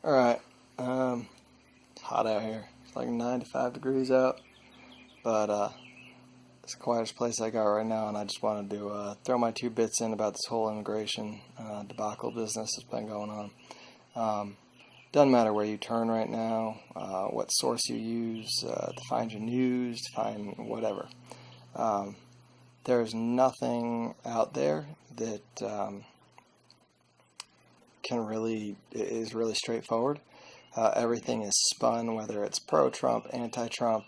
Alright, hot out here. It's like 95 degrees out, but it's the quietest place I got right now, and I just wanted to throw my 2 bits in about this whole immigration debacle business that's been going on. Doesn't matter where you turn right now, what source you use to find your news, to find whatever. There's nothing out there that is really straightforward. Everything is spun, whether it's pro-Trump, anti-Trump.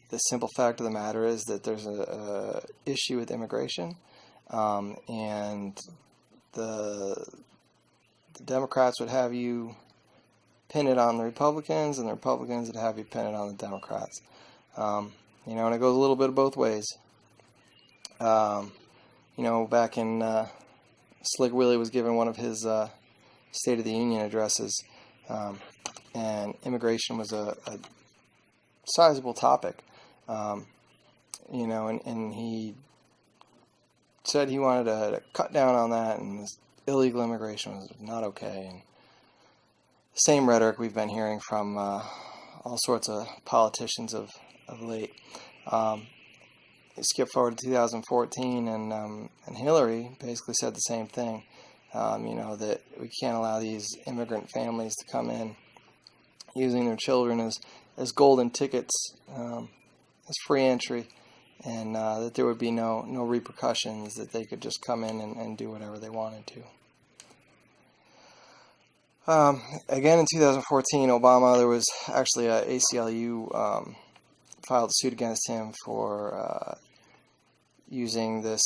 The simple fact of the matter is that there's a issue with immigration, and the Democrats would have you pin it on the Republicans, and the Republicans would have you pin it on the Democrats. And it goes a little bit of both ways. Back in Slick Willie was given one of his State of the Union addresses, and immigration was a sizable topic, and he said he wanted to cut down on that, and this illegal immigration was not okay. And the same rhetoric we've been hearing from all sorts of politicians of late. Skip forward to 2014, and Hillary basically said the same thing. That we can't allow these immigrant families to come in using their children as golden tickets, as free entry, and that there would be no repercussions, that they could just come in and do whatever they wanted to. Again, in 2014, Obama, there was actually a ACLU filed a suit against him for using this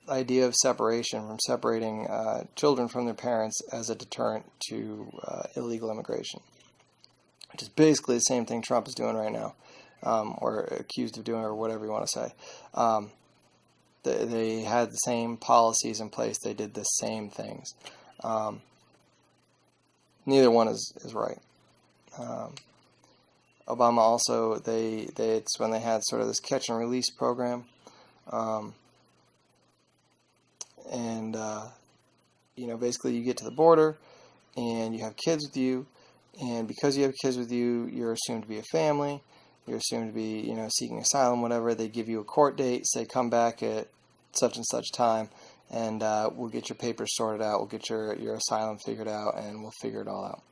idea of separation, from separating children from their parents, as a deterrent to illegal immigration, which is basically the same thing Trump is doing right now, or accused of doing, or whatever you want to say. They had the same policies in place. They did the same things. Neither one is right. Obama also, it's when they had sort of this catch and release program, basically you get to the border and you have kids with you, and because you have kids with you, you're assumed to be a family, you're assumed to be, seeking asylum, whatever. They give you a court date, say come back at such and such time, and we'll get your papers sorted out, we'll get your asylum figured out, and we'll figure it all out.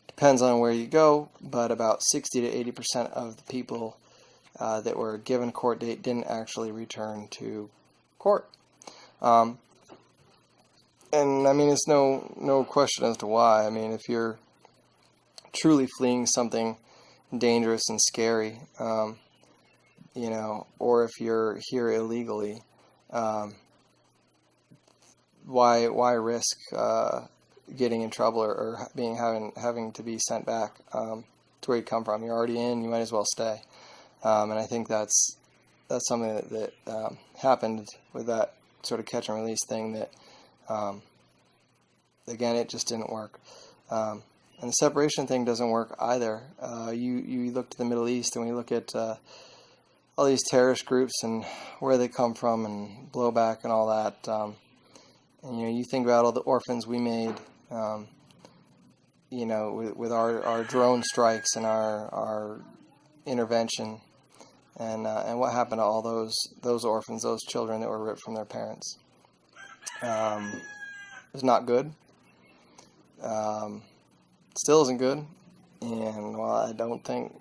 Depends on where you go, but about 60 to 80% of the people that were given a court date didn't actually return to court. And it's no question as to why. If you're truly fleeing something dangerous and scary, or if you're here illegally, why risk getting in trouble or having to be sent back to where you come from? You're already in. You might as well stay. And I think that's something that happened with that sort of catch and release thing. That again, it just didn't work. And the separation thing doesn't work either. You look to the Middle East, and we look at all these terrorist groups and where they come from, and blowback and all that. And you think about all the orphans we made, with our drone strikes and our intervention, and what happened to all those orphans, those children that were ripped from their parents. It was not good. Still isn't good. And while I don't think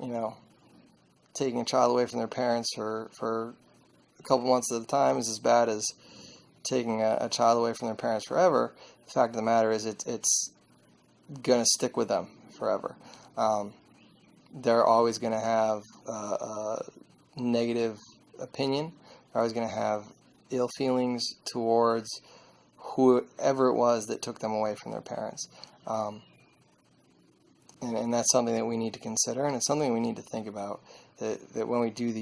taking a child away from their parents for a couple months at a time is as bad as taking a child away from their parents forever, the fact of the matter is it's going to stick with them forever. They're always going to have a negative opinion. They're always going to have ill feelings towards whoever it was that took them away from their parents. And that's something that we need to consider, and it's something we need to think about, that when we do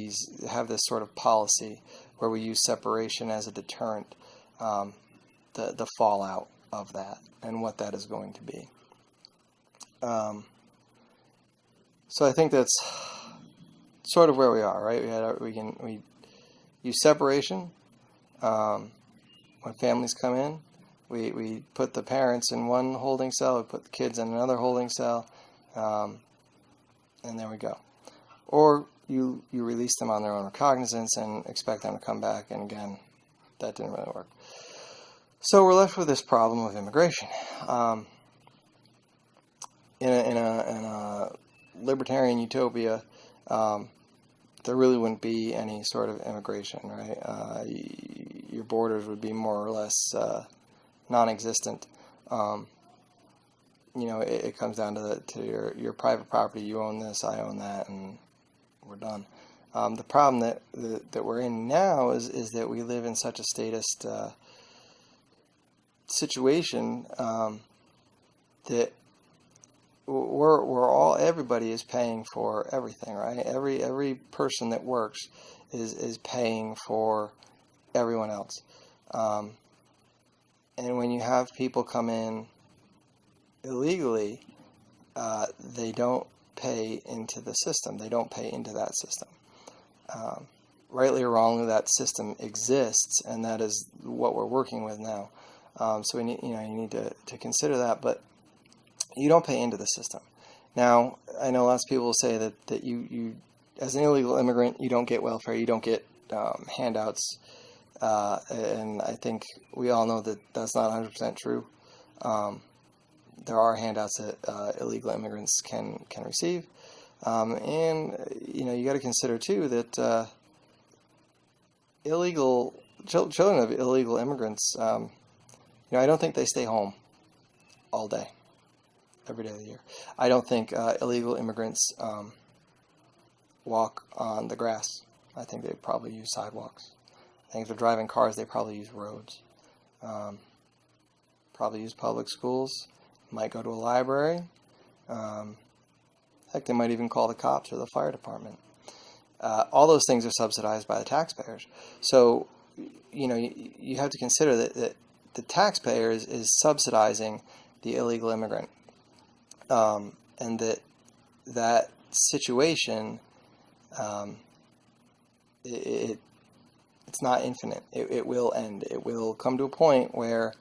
have this sort of policy where we use separation as a deterrent, the fallout of that and what that is going to be. So I think that's sort of where we are, right? We use separation when families come in, We put the parents in one holding cell, we put the kids in another holding cell, and there we go. Or you release them on their own recognizance and expect them to come back, and again, that didn't really work. So we're left with this problem of immigration. In a libertarian utopia, there really wouldn't be any sort of immigration, right? Your borders would be more or less non-existent. It comes down to your private property. You own this, I own that, and we're done. The problem that we're in now is that we live in such a statist situation that everybody is paying for everything, right? Every person that works is paying for everyone else. And when you have people come in illegally, they don't pay into the system. They don't pay into that system. Rightly or wrongly, that system exists, and that is what we're working with now. So we need, you need to consider that, but you don't pay into the system. Now, I know lots of people will say that you as an illegal immigrant, you don't get welfare, you don't get handouts, and I think we all know that that's not 100% true. There are handouts that illegal immigrants can receive, and you got to consider too that children of illegal immigrants, I don't think they stay home all day, every day of the year. I don't think illegal immigrants walk on the grass. I think they probably use sidewalks. I think if they're driving cars, they probably use roads. Probably use public schools. Might go to a library. Heck, they might even call the cops or the fire department. All those things are subsidized by the taxpayers. So, you have to consider that the taxpayer is subsidizing the illegal immigrant. And that situation, it's not infinite. It will end. It will come to a point where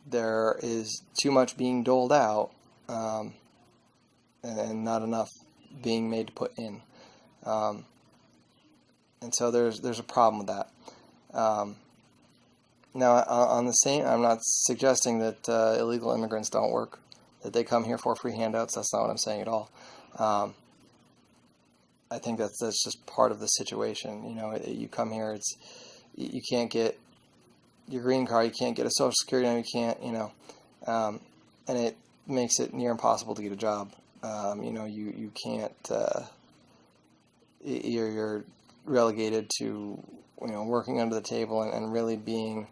there is too much being doled out, and not enough being made to put in. And so there's a problem with that. Now, on the same, I'm not suggesting that illegal immigrants don't work, that they come here for free handouts. That's not what I'm saying at all. I think that's just part of the situation. You come here, you can't get your green card, you can't get a Social Security number, you can't, and it makes it near impossible to get a job. You can't. You're relegated to working under the table and really being.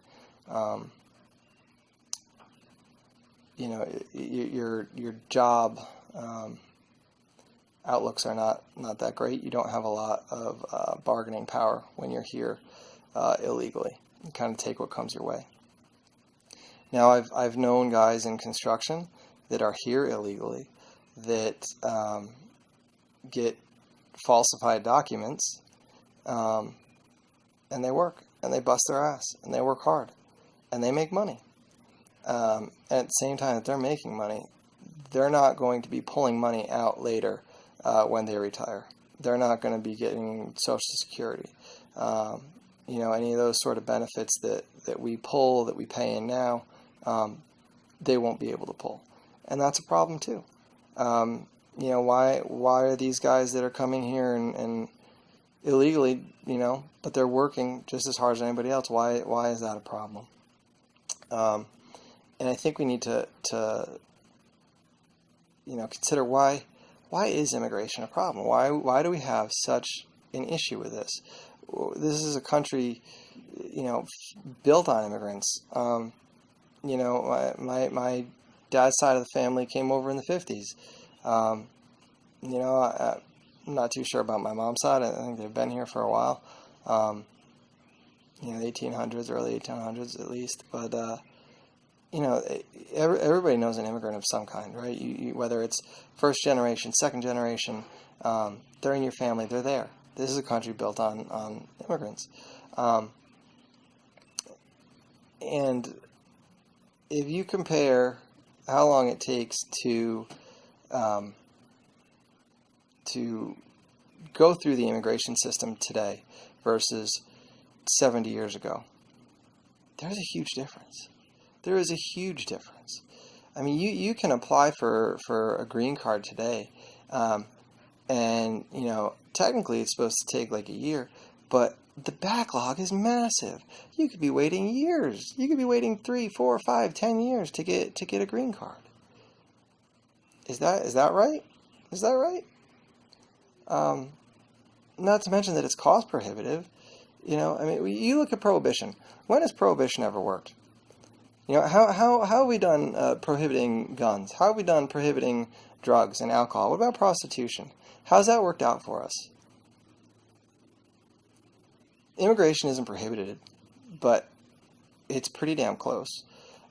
Your job outlooks are not that great. You don't have a lot of bargaining power when you're here illegally. You kind of take what comes your way. Now, I've known guys in construction that are here illegally that get falsified documents, and they work and they bust their ass and they work hard and they make money. At the same time that they're making money, they're not going to be pulling money out later when they retire. They're not going to be getting Social Security. Any of those sort of benefits that we pull, that we pay in now, they won't be able to pull. And that's a problem too. Why are these guys that are coming here and illegally, but they're working just as hard as anybody else? Why is that a problem? And I think we need to consider why is immigration a problem? Why do we have such an issue with this? This is a country, built on immigrants. My dad's side of the family came over in the 50s. I'm not too sure about my mom's side. I think they've been here for a while. 1800s, early 1800s at least. But everybody knows an immigrant of some kind, right? You whether it's first generation, second generation, they're in your family, they're there. This is a country built on immigrants. And if you compare how long it takes um, to go through the immigration system today versus 70 years ago, there's a huge difference. There is a huge difference. I mean, you can apply for a green card today, and technically it's supposed to take like a year, but the backlog is massive. You could be waiting years. You could be waiting 3, 4, 5, 10 years to get a green card. Is that right? Is that right? Not to mention that it's cost prohibitive. I mean, you look at prohibition. When has prohibition ever worked? How have we done prohibiting guns? How have we done prohibiting drugs and alcohol? What about prostitution? How's that worked out for us? Immigration isn't prohibited, but it's pretty damn close.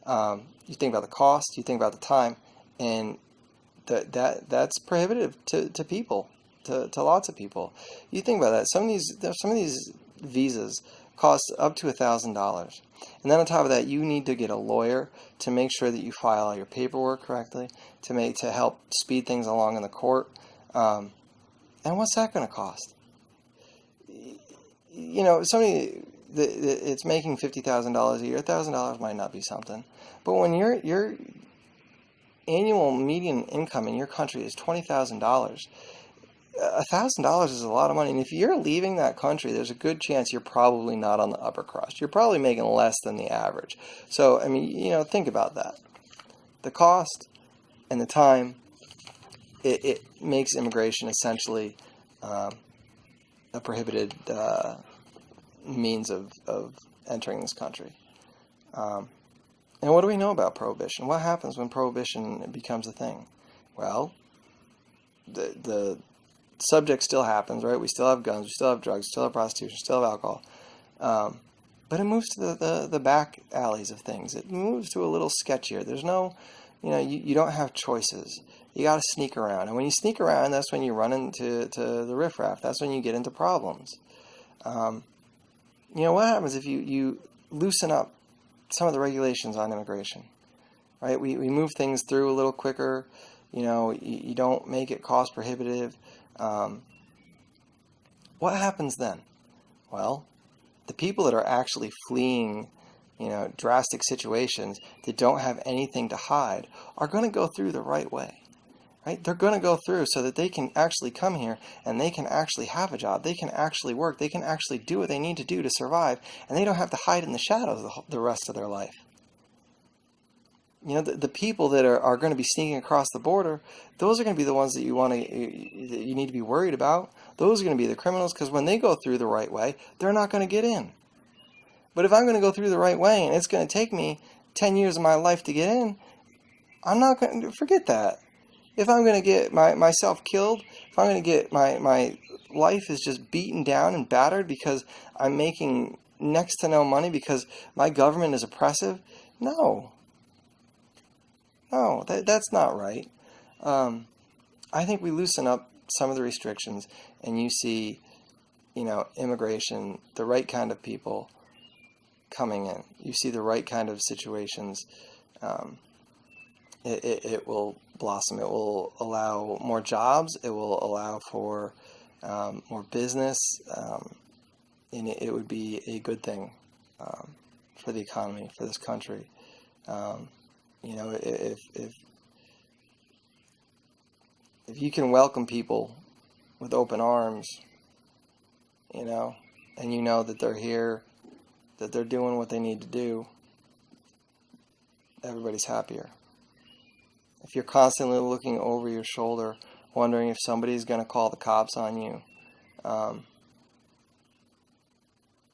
You think about the cost, you think about the time, and that's prohibitive to people, to lots of people. You think about that. Some of these visas cost up to $1,000, and then on top of that, you need to get a lawyer to make sure that you file all your paperwork correctly, to help speed things along in the court. And what's that going to cost? It's making $50,000 a year. $1,000 might not be something, but when your annual median income in your country is $20,000, $1,000 is a lot of money. And if you're leaving that country, there's a good chance you're probably not on the upper crust. You're probably making less than the average. So, I mean, think about that. The cost and the time, it makes immigration essentially a prohibited means of entering this country. And what do we know about prohibition? What happens when prohibition becomes a thing? Well, the subject still happens, right? We still have guns, we still have drugs, we still have prostitution, we still have alcohol. But it moves to the back alleys of things. It moves to a little sketchier. There's no, you don't have choices. You got to sneak around. And when you sneak around, that's when you run into the riffraff. That's when you get into problems. What happens if you loosen up some of the regulations on immigration, right? We move things through a little quicker. You don't make it cost prohibitive. What happens then? Well, the people that are actually fleeing, drastic situations that don't have anything to hide are going to go through the right way, right? They're going to go through so that they can actually come here and they can actually have a job. They can actually work. They can actually do what they need to do to survive, and they don't have to hide in the shadows the rest of their life. The people that are going to be sneaking across the border, those are going to be the ones that you need to be worried about. Those are going to be the criminals, because when they go through the right way, they're not going to get in. But if I'm going to go through the right way and it's going to take me 10 years of my life to get in, I'm not going to forget that. If I'm going to get myself killed, if I'm going to get my life is just beaten down and battered because I'm making next to no money because my government is oppressive, no, that's not right. I think we loosen up some of the restrictions, and you see, immigration, the right kind of people coming in. You see the right kind of situations. It will blossom. It will allow more jobs. It will allow for more business, and it would be a good thing for the economy, for this country. If you can welcome people with open arms, and that they're here, that they're doing what they need to do, everybody's happier. If you're constantly looking over your shoulder, wondering if somebody's going to call the cops on you,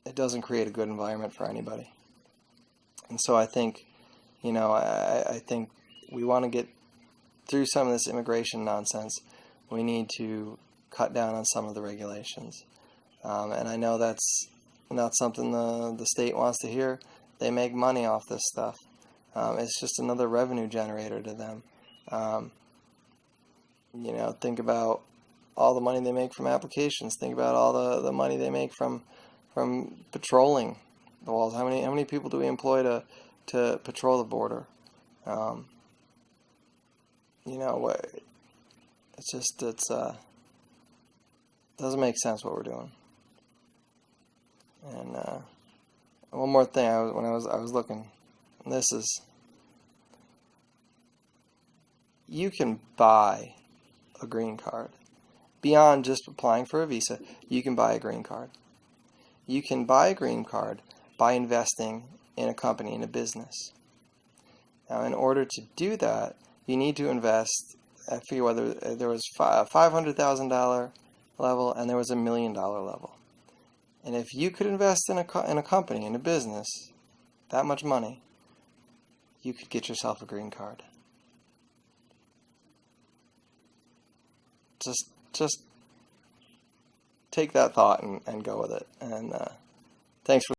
it doesn't create a good environment for anybody. And so I think, I think we want to get through some of this immigration nonsense. We need to cut down on some of the regulations. And I know that's not something the state wants to hear. They make money off this stuff. It's just another revenue generator to them. Think about all the money they make from applications. Think about all the money they make from patrolling the walls. How many people do we employ to to patrol the border. You know, it's just, doesn't make sense what we're doing. And one more thing, when I was looking, and this is, you can buy a green card. Beyond just applying for a visa, you can buy a green card. You can buy a green card by investing in a company, in a business. Now, in order to do that, you need to invest, I forget whether there was $500,000 level and there was $1 million level. And if you could invest in a company, in a business, that much money, you could get yourself a green card. Just take that thought and go with it. And thanks for